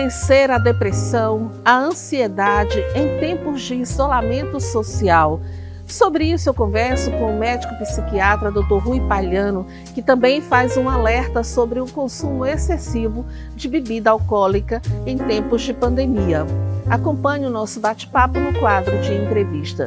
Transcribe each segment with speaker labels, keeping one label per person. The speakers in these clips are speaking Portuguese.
Speaker 1: vencer a depressão, a ansiedade em tempos de isolamento social? Sobre isso eu converso com o médico psiquiatra Dr. Rui Palhano, que também faz um alerta sobre o consumo excessivo de bebida alcoólica em tempos de pandemia. Acompanhe o nosso bate-papo no quadro de entrevista.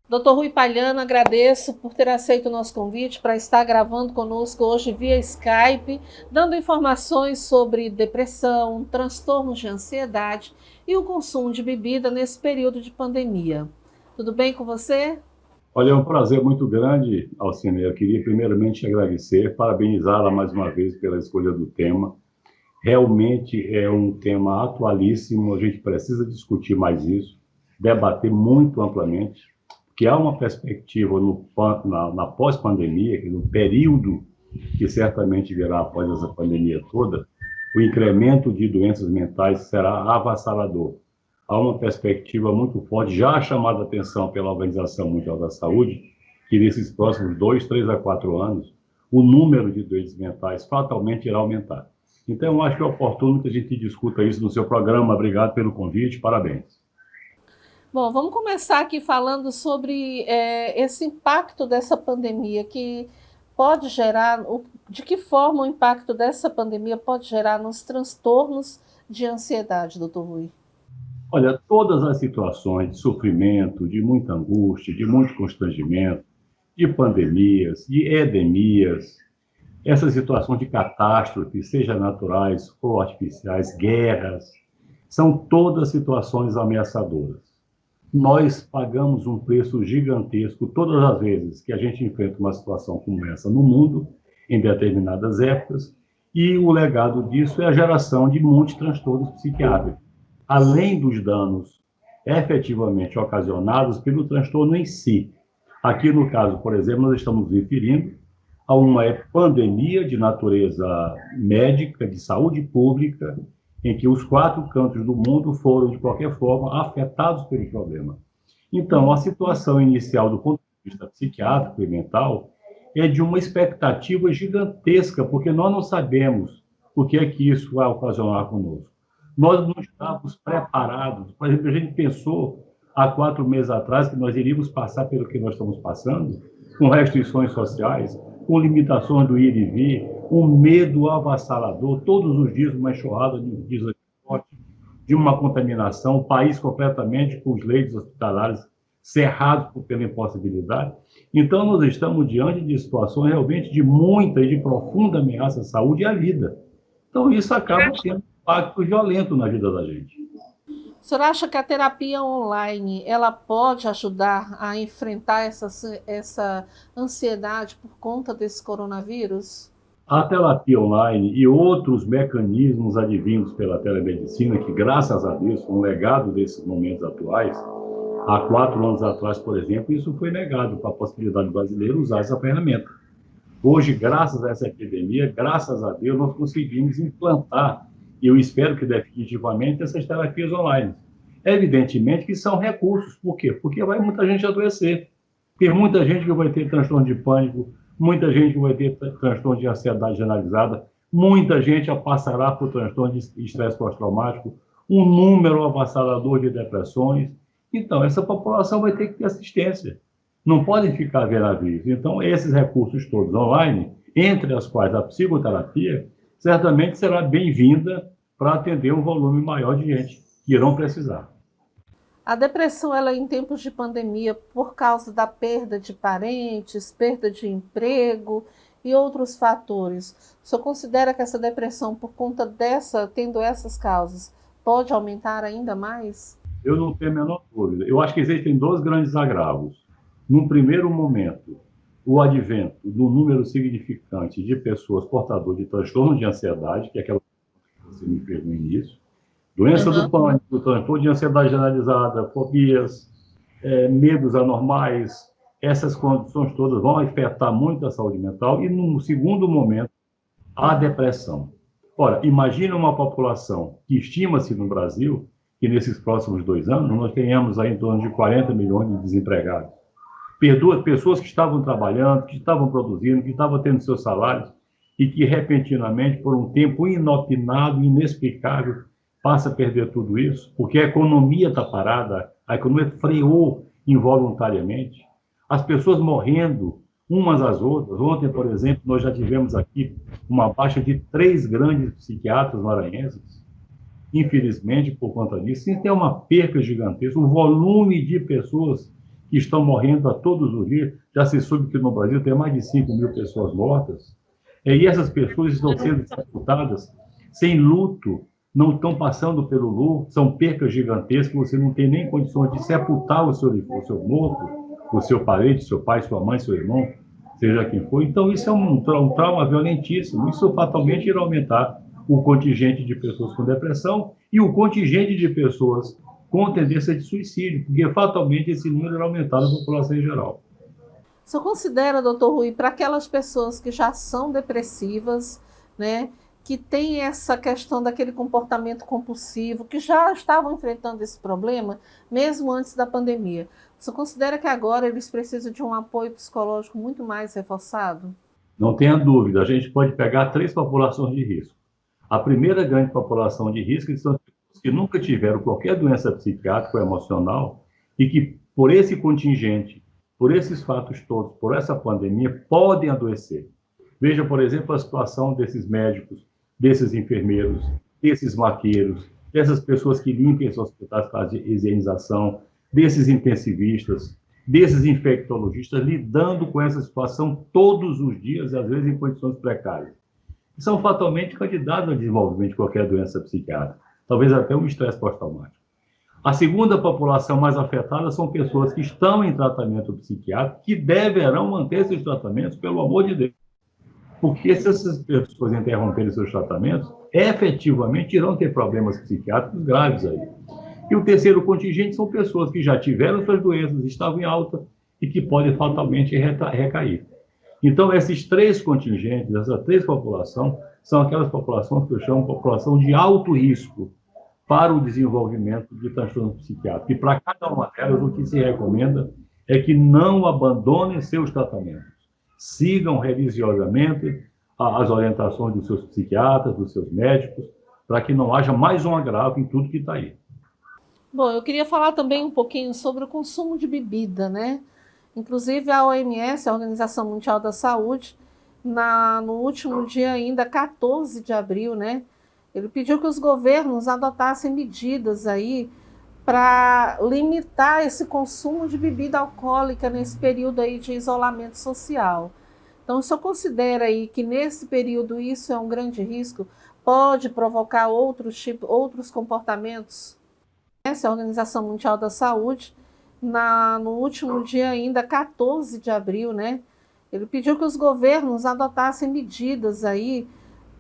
Speaker 1: Dr. Rui Palhano, agradeço por ter aceito o nosso convite para estar gravando conosco hoje via Skype, dando informações sobre depressão, transtornos de ansiedade e o consumo de bebida nesse período de pandemia. Tudo bem com você?
Speaker 2: Olha, é um prazer muito grande, Alcine. Eu queria primeiramente agradecer, parabenizá-la mais uma vez pela escolha do tema. Realmente é um tema atualíssimo, a gente precisa discutir mais isso, debater muito amplamente, que há uma perspectiva na pós-pandemia, no período que certamente virá após essa pandemia toda, o incremento de doenças mentais será avassalador. Há uma perspectiva muito forte, já chamada a atenção pela Organização Mundial da Saúde, que nesses próximos 2, 3 a 4 anos, o número de doenças mentais fatalmente irá aumentar. Então, eu acho que é oportuno que a gente discuta isso no seu programa. Obrigado pelo convite, parabéns.
Speaker 1: Bom, vamos começar aqui falando sobre esse impacto dessa pandemia que pode gerar, de que forma o impacto dessa pandemia pode gerar nos transtornos de ansiedade, doutor Rui?
Speaker 2: Olha, todas as situações de sofrimento, de muita angústia, de muito constrangimento, de pandemias, de endemias, essas situações de catástrofe, seja naturais ou artificiais, guerras, são todas situações ameaçadoras. Nós pagamos um preço gigantesco todas as vezes que a gente enfrenta uma situação como essa no mundo, em determinadas épocas, e o legado disso é a geração de muitos transtornos psiquiátricos, além dos danos efetivamente ocasionados pelo transtorno em si. Aqui, no caso, por exemplo, nós estamos referindo a uma pandemia de natureza médica, de saúde pública, em que os 4 cantos do mundo foram, de qualquer forma, afetados pelo problema. Então, a situação inicial, do ponto de vista psiquiátrico e mental, é de uma expectativa gigantesca, porque nós não sabemos o que é que isso vai ocasionar conosco. Nós não estávamos preparados. Por exemplo, a gente pensou, há 4 meses atrás, que nós iríamos passar pelo que nós estamos passando, com restrições sociais, com limitações do ir e vir, um medo avassalador, todos os dias uma enxurrada de uma contaminação, o país completamente com os leitos hospitalares cerrados pela impossibilidade. Então, nós estamos diante de situações realmente de muita e de profunda ameaça à saúde e à vida. Então, isso acaba tendo um impacto violento na vida da gente.
Speaker 1: O senhor acha que a terapia online ela pode ajudar a enfrentar essa ansiedade por conta desse coronavírus?
Speaker 2: A terapia online e outros mecanismos advindos pela telemedicina, que, graças a Deus, são um legado desses momentos atuais. Há 4 anos atrás, por exemplo, isso foi negado para a possibilidade brasileira usar essa ferramenta. Hoje, graças a essa epidemia, graças a Deus, nós conseguimos implantar, e eu espero que definitivamente, essas terapias online. Evidentemente que são recursos. Por quê? Porque vai muita gente adoecer. Tem muita gente que vai ter transtorno de pânico, muita gente que vai ter transtorno de ansiedade generalizada, muita gente passará por transtorno de estresse pós-traumático, um número avassalador de depressões. Então, essa população vai ter que ter assistência. Não podem ficar à beira disso. Então, esses recursos todos online, entre as quais a psicoterapia, certamente será bem-vinda para atender um volume maior de gente que irão precisar.
Speaker 1: A depressão, ela em tempos de pandemia, por causa da perda de parentes, perda de emprego e outros fatores, o senhor considera que essa depressão, por conta tendo essas causas, pode aumentar ainda mais?
Speaker 2: Eu não tenho a menor dúvida. Eu acho que existem 2 grandes agravos. Num primeiro momento, o advento do número significante de pessoas portadoras de transtorno de ansiedade, que é aquela que você me fez no início, doença do pânico, transtorno de ansiedade generalizada, fobias, medos anormais, essas condições todas vão afetar muito a saúde mental e, no segundo momento, a depressão. Ora, imagina uma população que estima-se no Brasil que nesses próximos 2 anos nós tenhamos aí em torno de 40 milhões de desempregados. Perdoa pessoas que estavam trabalhando, que estavam produzindo, que estavam tendo seus salários e que repentinamente, por um tempo inopinado, inexplicável, passa a perder tudo isso, porque a economia está parada, a economia freou involuntariamente, as pessoas morrendo umas às outras. Ontem, por exemplo, nós já tivemos aqui uma baixa de 3 grandes psiquiatras maranhenses, infelizmente, por conta disso. Isso é uma perca gigantesca. O volume de pessoas que estão morrendo a todos os dias, já se soube que no Brasil tem mais de 5.000 pessoas mortas, e essas pessoas estão sendo sepultadas sem luto, não estão passando pelo luto, são percas gigantescas, você não tem nem condições de sepultar o seu morto, o seu parente, seu pai, sua mãe, seu irmão, seja quem for. Então, isso é um trauma violentíssimo. Isso fatalmente irá aumentar o contingente de pessoas com depressão e o contingente de pessoas com tendência de suicídio, porque fatalmente esse número irá aumentar na população em geral.
Speaker 1: O senhor considera, doutor Rui, para aquelas pessoas que já são depressivas, né, que têm essa questão daquele comportamento compulsivo, que já estavam enfrentando esse problema, mesmo antes da pandemia, o senhor considera que agora eles precisam de um apoio psicológico muito mais reforçado?
Speaker 2: Não tenha dúvida, a gente pode pegar 3 populações de risco. A primeira grande população de risco são as pessoas que nunca tiveram qualquer doença psiquiátrica ou emocional e que, por esse contingente, por esses fatos todos, por essa pandemia, podem adoecer. Veja, por exemplo, a situação desses médicos, desses enfermeiros, desses maqueiros, dessas pessoas que limpam os hospitais para higienização, desses intensivistas, desses infectologistas, lidando com essa situação todos os dias, às vezes em condições precárias. São fatalmente candidatos ao desenvolvimento de qualquer doença psiquiátrica, talvez até um estresse pós-traumático. A segunda população mais afetada são pessoas que estão em tratamento psiquiátrico, que deverão manter seus tratamentos, pelo amor de Deus. Porque se essas pessoas interromperem seus tratamentos, efetivamente irão ter problemas psiquiátricos graves aí. E o terceiro contingente são pessoas que já tiveram suas doenças, estavam em alta e que podem fatalmente recair. Então, esses 3 contingentes, essas 3 populações, são aquelas populações que eu chamo de população de alto risco para o desenvolvimento de transtorno psiquiátrico. E para cada uma delas, o que se recomenda é que não abandonem seus tratamentos. Sigam religiosamente as orientações dos seus psiquiatras, dos seus médicos, para que não haja mais um agravo em tudo que está aí.
Speaker 1: Bom, eu queria falar também um pouquinho sobre o consumo de bebida, né? Inclusive a OMS, a Organização Mundial da Saúde, no último dia ainda, 14 de abril, né? Ele pediu que os governos adotassem medidas aí para limitar esse consumo de bebida alcoólica nesse período aí de isolamento social. Então, o senhor considera aí que nesse período isso é um grande risco? Pode provocar outros comportamentos? Essa é a Organização Mundial da Saúde, no último dia ainda, 14 de abril, né? Ele pediu que os governos adotassem medidas aí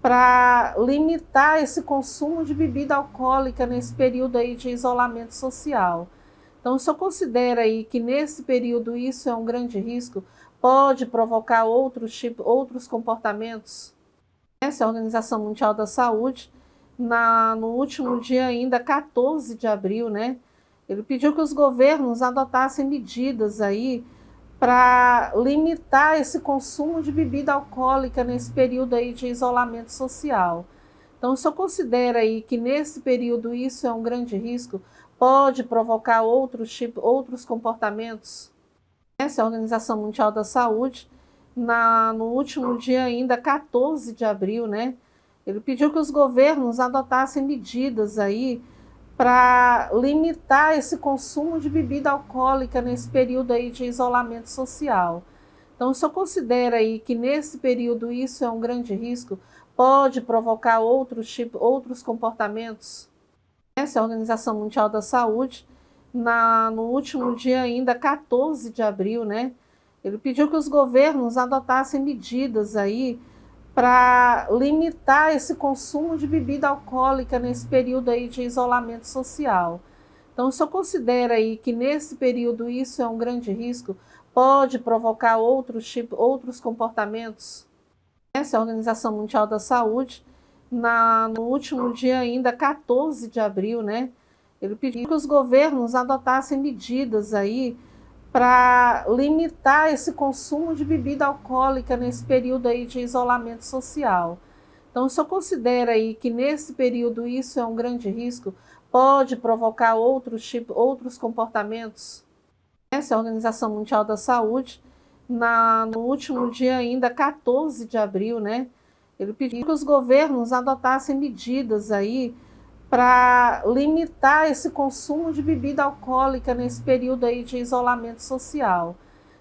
Speaker 1: para limitar esse consumo de bebida alcoólica nesse período aí de isolamento social. Então, o senhor considera aí que nesse período isso é um grande risco? Pode provocar outros comportamentos? Essa é a Organização Mundial da Saúde, no último dia ainda, 14 de abril, né? Ele pediu que os governos adotassem medidas aí para limitar esse consumo de bebida alcoólica nesse período aí de isolamento social. Então, o senhor considera aí que nesse período isso é um grande risco? Pode provocar outros comportamentos? Essa é a Organização Mundial da Saúde, no último dia ainda, 14 de abril, né? Ele pediu que os governos adotassem medidas aí para limitar esse consumo de bebida alcoólica nesse período aí de isolamento social. Então, o senhor considera aí que nesse período isso é um grande risco? Pode provocar outros comportamentos? Essa é a Organização Mundial da Saúde, no último dia ainda, 14 de abril, né? Ele pediu que os governos adotassem medidas aí para limitar esse consumo de bebida alcoólica nesse período aí de isolamento social. Então, o senhor considera aí que nesse período isso é um grande risco? Pode provocar outros comportamentos? Essa é a Organização Mundial da Saúde, no último dia ainda, 14 de abril, né? Ele pediu que os governos adotassem medidas aí para limitar esse consumo de bebida alcoólica nesse período aí de isolamento social. Então, o senhor considera aí que nesse período isso é um grande risco? Pode provocar outros comportamentos? Essa é a Organização Mundial da Saúde, no último dia ainda, 14 de abril, né? Ele pediu que os governos adotassem medidas aí para limitar esse consumo de bebida alcoólica nesse período aí de isolamento social.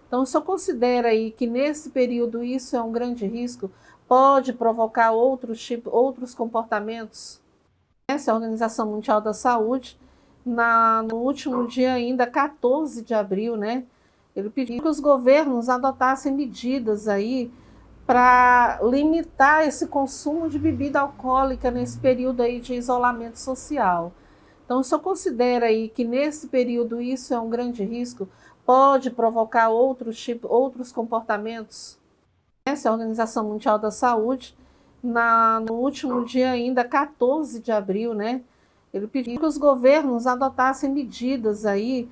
Speaker 1: Então, o senhor considera aí que nesse período isso é um grande risco? Pode provocar outros comportamentos? Essa é a Organização Mundial da Saúde, no último dia ainda, 14 de abril, né? Ele pediu que os governos adotassem medidas aí para limitar esse consumo de bebida alcoólica nesse período aí de isolamento social. Então, o senhor considera aí que nesse período isso é um grande risco? Pode provocar outros comportamentos? Essa é a Organização Mundial da Saúde, no último dia ainda, 14 de abril, né? Ele pediu que os governos adotassem medidas aí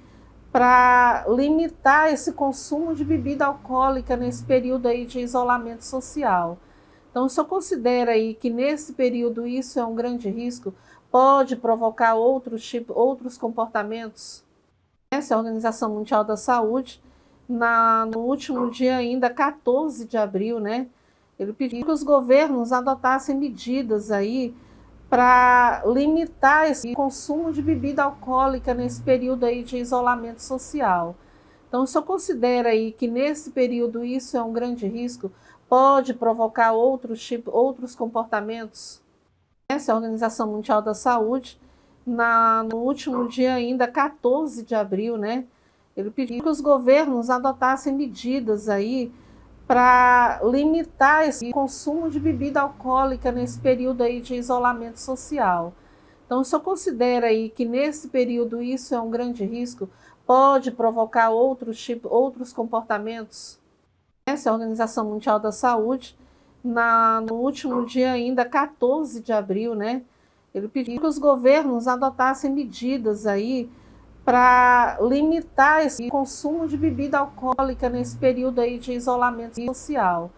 Speaker 1: para limitar esse consumo de bebida alcoólica nesse período aí de isolamento social. Então, o senhor considera aí que nesse período isso é um grande risco? Pode provocar outros comportamentos? Essa é a Organização Mundial da Saúde, no último dia ainda, 14 de abril, né? Ele pediu que os governos adotassem medidas aí para limitar esse consumo de bebida alcoólica nesse período aí de isolamento social. Então, o senhor considera aí que nesse período isso é um grande risco? Pode provocar outros comportamentos? Essa é a Organização Mundial da Saúde, no último dia ainda, 14 de abril, né? Ele pediu que os governos adotassem medidas aí para limitar esse consumo de bebida alcoólica nesse período aí de isolamento social. Então, o senhor considera aí que nesse período isso é um grande risco? Pode provocar outros comportamentos? Essa é a Organização Mundial da Saúde, no último dia ainda, 14 de abril, né? Ele pediu que os governos adotassem medidas aí para limitar esse consumo de bebida alcoólica nesse período aí de isolamento social.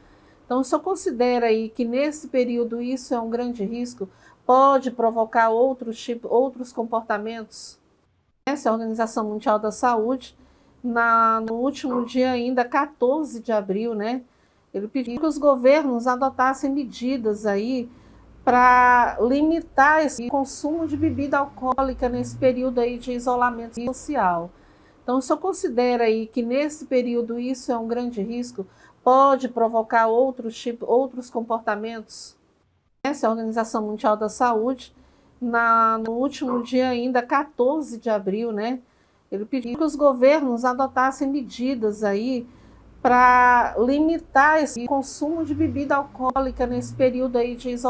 Speaker 1: Então, o senhor considera aí que nesse período isso é um grande risco? Pode provocar outros comportamentos? Essa é a Organização Mundial da Saúde, no último dia ainda, 14 de abril, né? Ele pediu que os governos adotassem medidas aí para limitar esse consumo de bebida alcoólica nesse período aí de isolamento social. Então, o senhor considera aí que nesse período isso é um grande risco? Pode provocar outros comportamentos? Essa é a Organização Mundial da Saúde, no último dia ainda, 14 de abril, né? Ele pediu que os governos adotassem medidas aí para limitar esse consumo de bebida alcoólica nesse período aí de isolamento